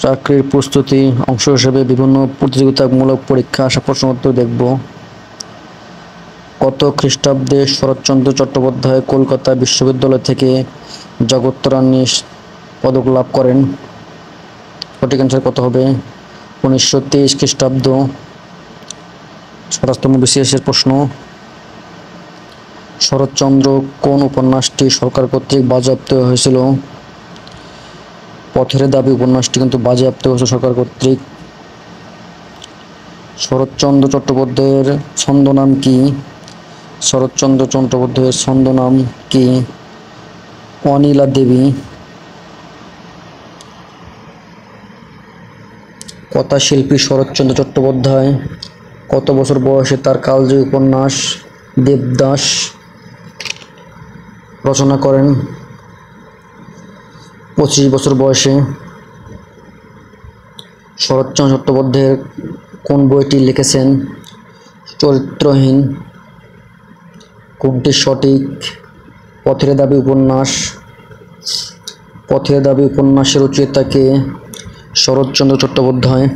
চাকরির প্রস্তুতি অংশ হিসেবে বিভিন্ন প্রতিযোগিতামূলক পরীক্ষা আসা প্রশ্নোত্তর দেখব। কত খ্রিস্টাব্দে শরৎচন্দ্র চট্টোপাধ্যায় কলকাতা বিশ্ববিদ্যালয় থেকে জগত্তরাণী পদক লাভ করেন? সঠিক অ্যান্সার কত হবে? 1923 খ্রিস্টাব্দ। 27তম বিসিএসের প্রশ্ন। শরৎচন্দ্র কোন উপন্যাসটি সরকার কর্তৃক বাজেয়াপ্ত হয়েছিল? পথের দাবি উপন্যাসটি কিন্তু বাজেয়াপ্ত হয়েছিল সরকার কর্তৃক। শরৎচন্দ্র চট্টোপাধ্যায়ের ছন্দনাম কি? শরৎচন্দ্র চট্টোপাধ্যায়ের ছন্দনাম কি? অনিলা দেবী। কথাশিল্পী শরৎচন্দ্র চট্টোপাধ্যায় কত বছর বয়সে তার কালজয়ী উপন্যাস দেবদাস রচনা করেন? 25 বছর বয়সে। শরৎচন্দ্র চট্টোপাধ্যায় কোন বইটি লিখেছেন? চরিত্রহীন। কোনটি সঠিক? পথের দাবি উপন্যাস। পথের দাবি উপন্যাসের রচয়িতা কে? শরৎচন্দ্র চট্টোপাধ্যায়।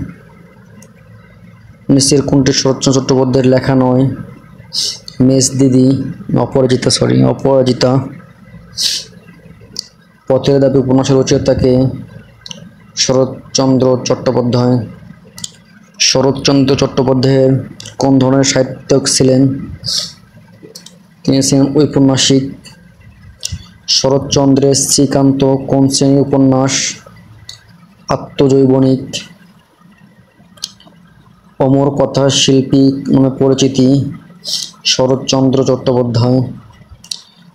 নিচের কোনটি শরৎচন্দ্র চট্টোপাধ্যায়ের লেখা নয়? মেজ দিদি, অপরাজিতা। পথের দাবি উপন্যাসের রচয়িতা কে? শরৎচন্দ্র চট্টোপাধ্যায়। শরৎচন্দ্র চট্টোপাধ্যায়ের কোন ধরনের সাহিত্যিক ছিলেন? তিনি ছিলেন ঔপন্যাসিক। শরৎচন্দ্রের শ্রীকান্ত কোন শ্রেণীর উপন্যাস? আত্মজৈবনিক। অমর কথা শিল্পী নামে পরিচিতি শরৎচন্দ্র চট্টোপাধ্যায়।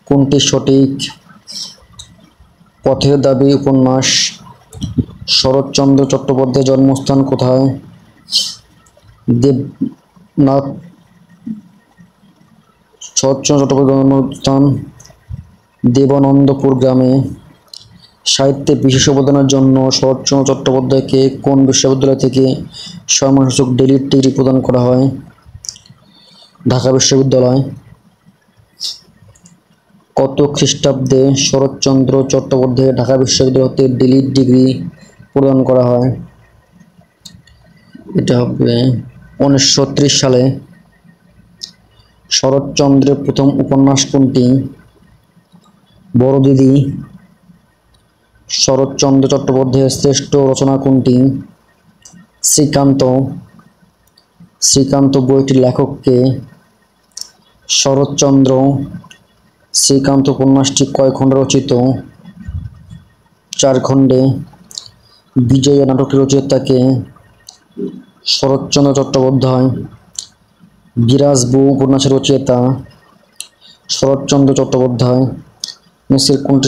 কোনটি সঠিক? পথের দাবি উপন্যাস। শরৎচন্দ্র চট্টোপাধ্যায়ের জন্মস্থান কোথায়? দেবনাথ। শরৎচন্দ্র চট্টোপাধ্যায়ের জন্মস্থান দেবানন্দপুর গ্রামে। সাহিত্যে বিশেষ অবদানের জন্য শরৎচন্দ্র চট্টোপাধ্যায়কে কোন বিশ্ববিদ্যালয় থেকে সম্মানসূচক ডি.লিট ডিগ্রি প্রদান করা হয়? ঢাকা বিশ্ববিদ্যালয়। কত খ্রিস্টাব্দে শরৎচন্দ্র চট্টোপাধ্যায় ঢাকা বিশ্ববিদ্যালয় হতে ডি.লিট ডিগ্রি প্রদান করা হয়? এটা হবে 1930 সালে। শরৎচন্দ্রের প্রথম উপন্যাস কোনটি? বড় দিদি। শরৎচন্দ্র চট্টোপাধ্যায়ের শ্রেষ্ঠ রচনা কোনটি? শ্রীকান্ত। শ্রীকান্ত বইটির লেখক কে? শরৎচন্দ্র। শ্রীকান্ত উপন্যাসটি কয় খণ্ডে রচিত? 4 খণ্ডে। বিজয়া নাটকটির রচয়িতা কে? শরৎচন্দ্র চট্টোপাধ্যায়। বিরাজ বউ উপন্যাসের রচয়িতা? শরৎচন্দ্র চট্টোপাধ্যায়। নিচের কোনটি